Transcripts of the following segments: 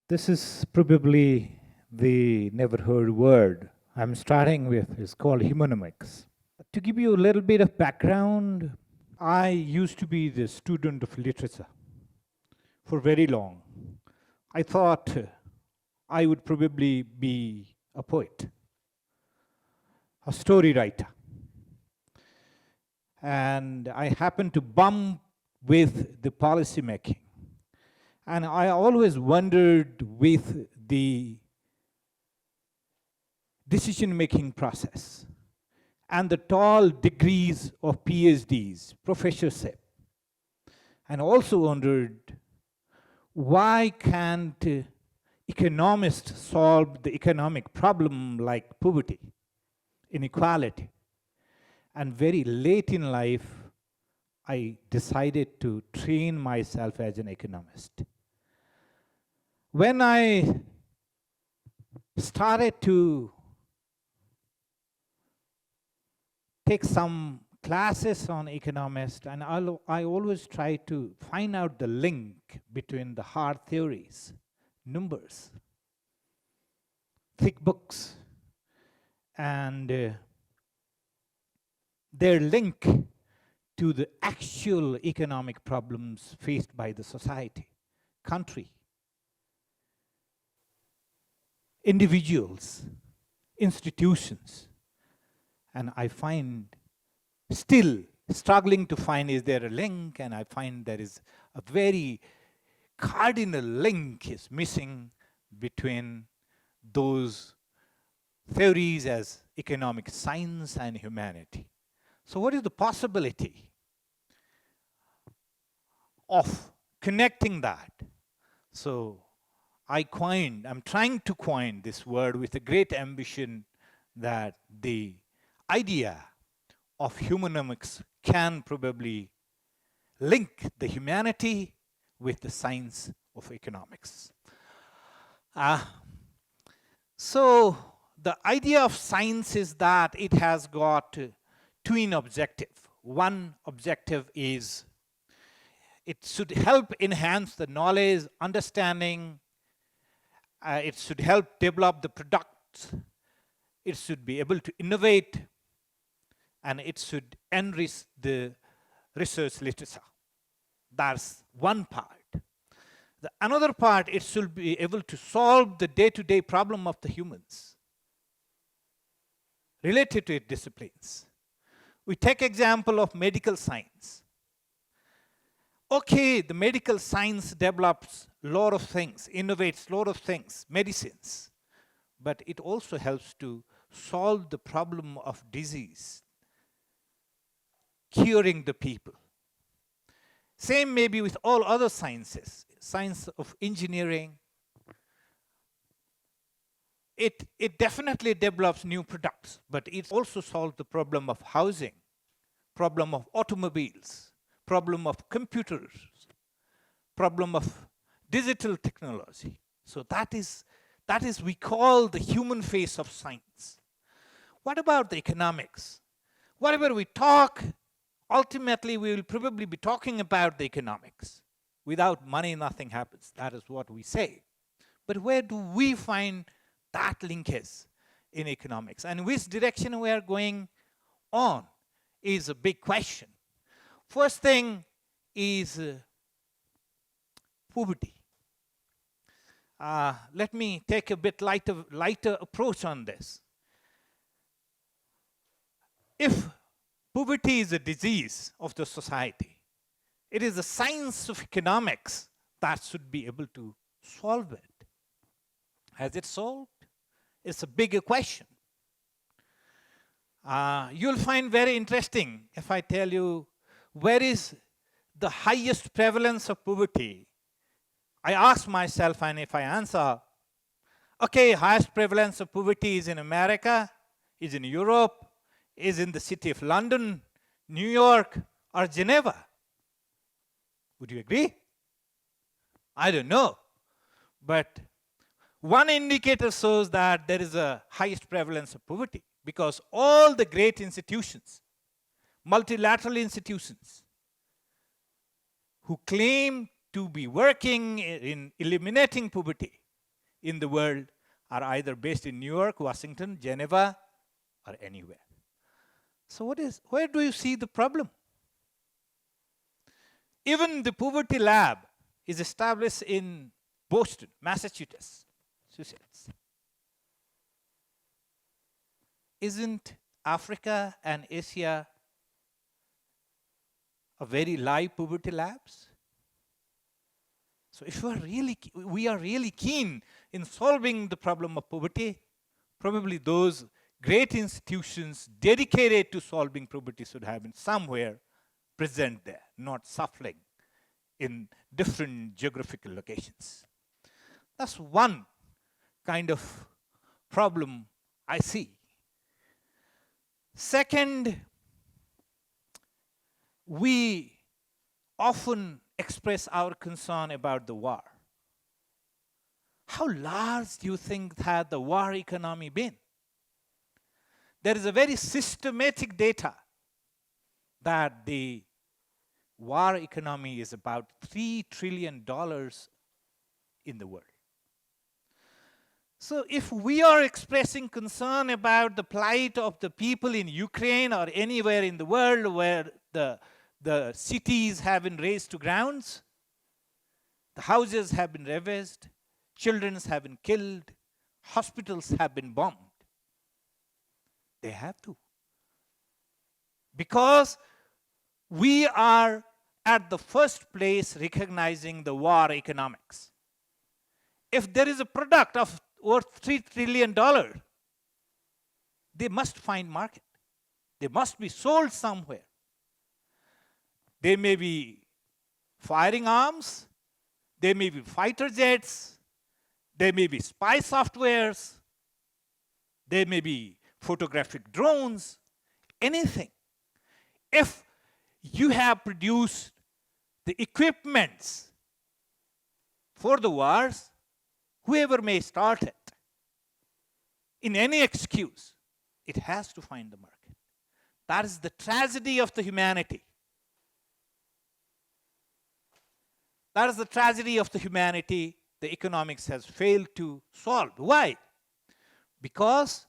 This is probably the never heard word I'm starting with. It's called Humanomics. To give you a little bit of background, I used to be the student of literature for very long. I thought I would probably be a poet, a story writer. And I happened to bump with the policy making. And I always wondered with the decision-making process and the tall degrees of PhDs, professorship, and also wondered why can't economists solve the economic problem like poverty, inequality? And very late in life, I decided to train myself as an economist. When I started to take some classes on economics, and I always try to find out the link between the hard theories, numbers, thick books, and their link to the actual economic problems faced by the society, country, individuals, institutions. And I find still struggling to find, is there a link? And I find there is a very cardinal link is missing between those theories as economic science and humanity. So what is the possibility of connecting that? So I'm trying to coin this word with a great ambition that the idea of humanomics can probably link the humanity with the science of economics. So the idea of science is that it has got twin objective. One objective is it should help enhance the knowledge, understanding. It should help develop the products. It should be able to innovate, and it should enrich the research literature. That's one part. The another part, it should be able to solve the day-to-day problem of the humans related to its disciplines. We take example of medical science. Okay, the medical science develops a lot of things, innovates a lot of things, medicines, but it also helps to solve the problem of disease, curing the people. Same maybe with all other sciences, science of engineering. It definitely develops new products, but it also solves the problem of housing, problem of automobiles, problem of computers, problem of digital technology. So that is we call the human face of science. What about the economics? Whatever we talk, ultimately we will probably be talking about the economics. Without money, nothing happens. That is what we say. But where do we find that linkage in economics? And which direction we are going on is a big question. First thing is poverty. Let me take a bit lighter approach on this. If poverty is a disease of the society, it is the science of economics that should be able to solve it. Has it solved? It's a bigger question. You'll find very interesting if I tell you where is the highest prevalence of poverty. I ask myself, and if I answer, okay, highest prevalence of poverty is in America, is in Europe, is in the city of London, New York, or Geneva. Would you agree? I don't know. But one indicator shows that there is a highest prevalence of poverty because all the great institutions, multilateral institutions, who claim to be working in eliminating poverty, in the world are either based in New York, Washington, Geneva, or anywhere. So where do you see the problem? Even the poverty lab is established in Boston, Massachusetts. Isn't Africa and Asia a very live poverty labs? So if we are really keen in solving the problem of poverty, probably those great institutions dedicated to solving poverty should have been somewhere present there, not suffering in different geographical locations. That's one kind of problem I see. Second, we often express our concern about the war. How large do you think had the war economy been? There is a very systematic data that the war economy is about $3 trillion in the world. So if we are expressing concern about the plight of the people in Ukraine or anywhere in the world where the cities have been razed to grounds, the houses have been ravaged, children have been killed, hospitals have been bombed. They have to. Because we are at the first place recognizing the war economics. If there is a product of worth $3 trillion, they must find market. They must be sold somewhere. They may be firing arms, they may be fighter jets, they may be spy softwares, they may be photographic drones, anything. If you have produced the equipments for the wars, whoever may start it, in any excuse, it has to find the market. That is the tragedy of the humanity. That is the tragedy of the humanity the economics has failed to solve. Why? Because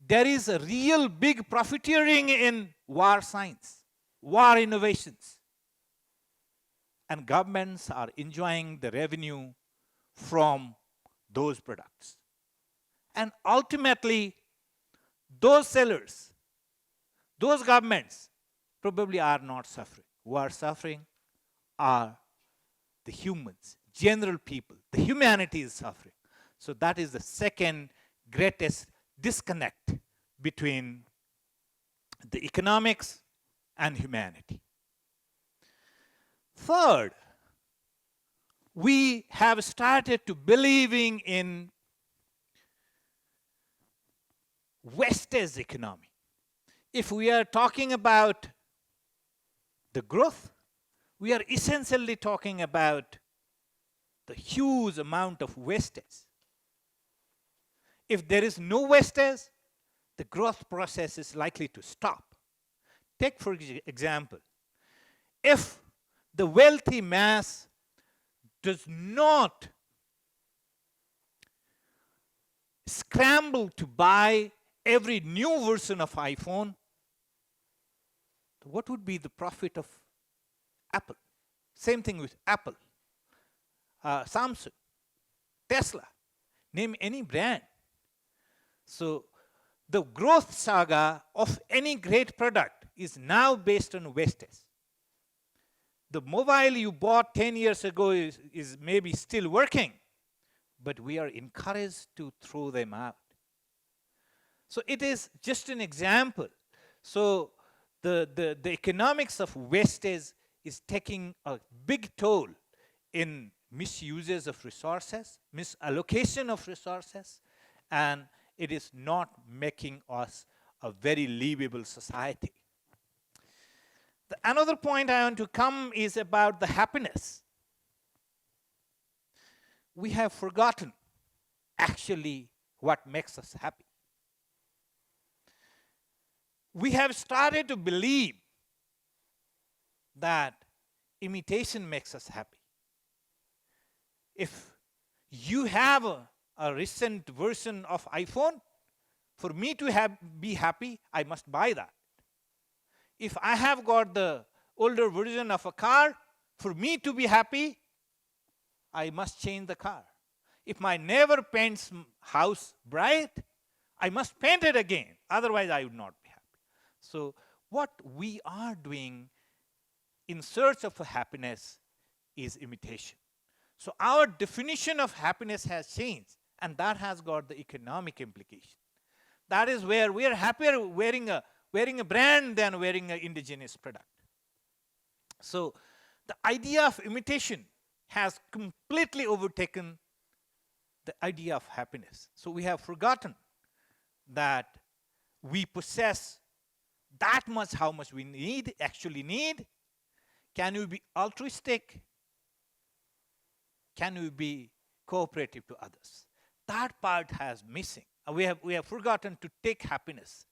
there is a real big profiteering in war science, war innovations. And governments are enjoying the revenue from those products. And ultimately, those sellers, those governments probably are not suffering. Who are suffering are the humans, general people. The humanity is suffering. So that is the second greatest disconnect between the economics and humanity. Third, we have started to believing in West's economy. If we are talking about the growth, we are essentially talking about the huge amount of wastage. If there is no wastage, the growth process is likely to stop. Take, for example, if the wealthy mass does not scramble to buy every new version of iPhone, what would be the profit of Apple? Same thing with Apple, Samsung, Tesla, name any brand. So the growth saga of any great product is now based on wastage. The mobile you bought 10 years ago is maybe still working, but we are encouraged to throw them out. So it is just an example. So the economics of wastage is taking a big toll in misuses of resources, misallocation of resources, and it is not making us a very livable society. Another point I want to come is about the happiness. We have forgotten actually what makes us happy. We have started to believe that imitation makes us happy. If you have a a recent version of iPhone, for me to be happy, I must buy that. If I have got the older version of a car, for me to be happy, I must change the car. If my neighbor paints house bright, I must paint it again. Otherwise, I would not be happy. So what we are doing in search of happiness is imitation. So our definition of happiness has changed, and that has got the economic implication. That is where we are happier wearing a brand than wearing an indigenous product. So the idea of imitation has completely overtaken the idea of happiness. So we have forgotten that we possess that much how much we actually need. Can we be altruistic? Can we be cooperative to others? That part has missing. We have forgotten to take happiness.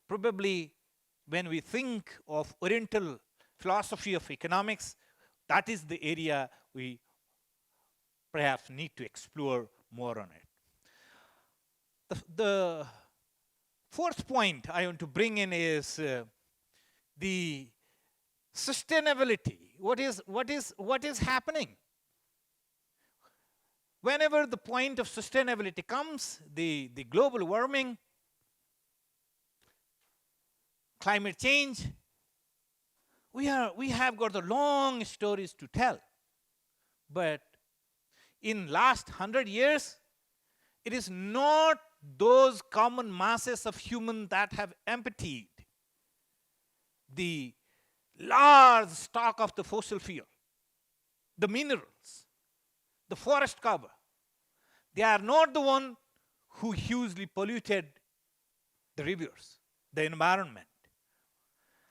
Probably when we think of Oriental philosophy of economics, that is the area we perhaps need to explore more on it. The fourth point I want to bring in is the sustainability. What is happening? Whenever the point of sustainability comes, the global warming, climate change, we have got the long stories to tell. But in last 100 years, it is not those common masses of humans that have emptied the large stock of the fossil fuel, the minerals, the forest cover. They are not the one who hugely polluted the rivers, the environment.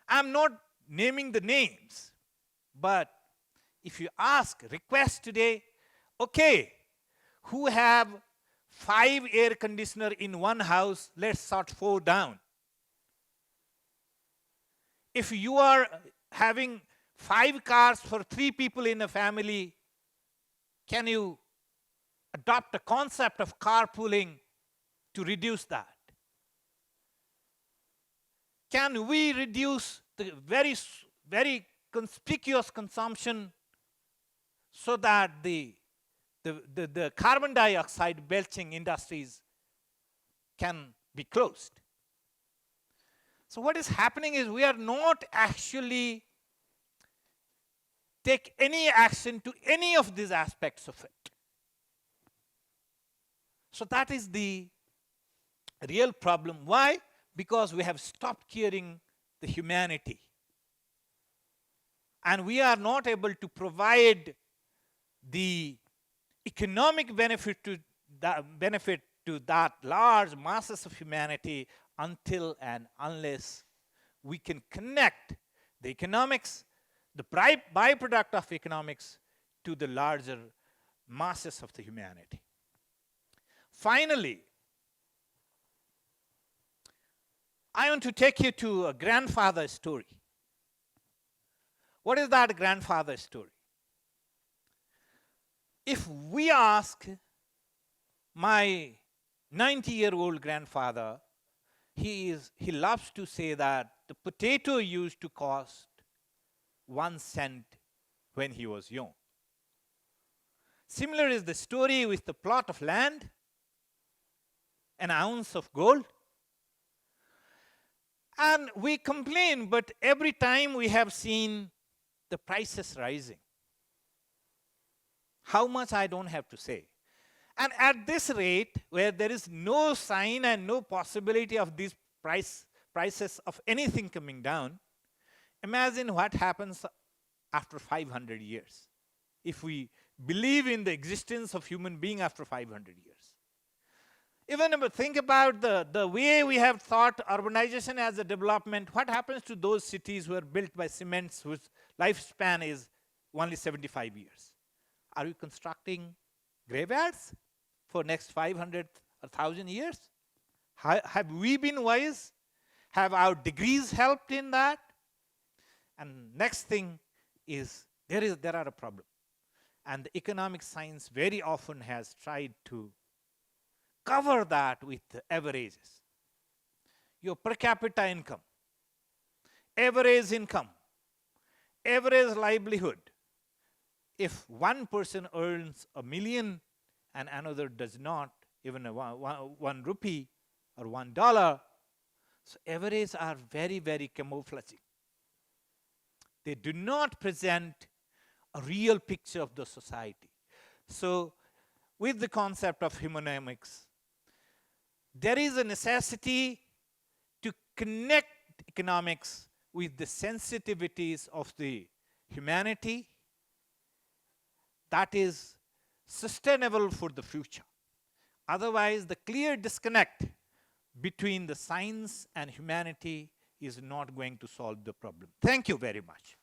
I'm not naming the names, but if you request today, okay, who have 5 air conditioners in one house, let's sort 4 down. If you are having 5 cars for 3 people in a family, can you adopt a concept of carpooling to reduce that? Can we reduce the very conspicuous consumption so that the carbon dioxide belching industries can be closed? So what is happening is we are not actually take any action to any of these aspects of it. So that is the real problem. Why? Because we have stopped caring the humanity. And we are not able to provide the economic benefit to that large masses of humanity until and unless we can connect the economics, the byproduct of economics, to the larger masses of the humanity. Finally, I want to take you to a grandfather story. What is that grandfather story? If we ask my 90-year-old grandfather, he loves to say that the potato used to cost 1 cent when he was young. Similar is the story with the plot of land, an ounce of gold. And we complain, but every time we have seen the prices rising. How much I don't have to say. And at this rate, where there is no sign and no possibility of these prices of anything coming down, imagine what happens after 500 years. If we believe in the existence of human being after 500 years. Even if we think about the way we have thought urbanization as a development, what happens to those cities who are built by cements whose lifespan is only 75 years? Are we constructing graveyards for next 500 or 1,000 years? Have we been wise? Have our degrees helped in that? And next thing is, there are a problem. And the economic science very often has tried to cover that with averages. Your per capita income, average income, average livelihood. If one person earns $1 million and another does not, even one rupee or $1, so averages are very, very camouflaging. They do not present a real picture of the society. So with the concept of humanomics, there is a necessity to connect economics with the sensitivities of the humanity that is sustainable for the future. Otherwise, the clear disconnect between the science and humanity is not going to solve the problem. Thank you very much.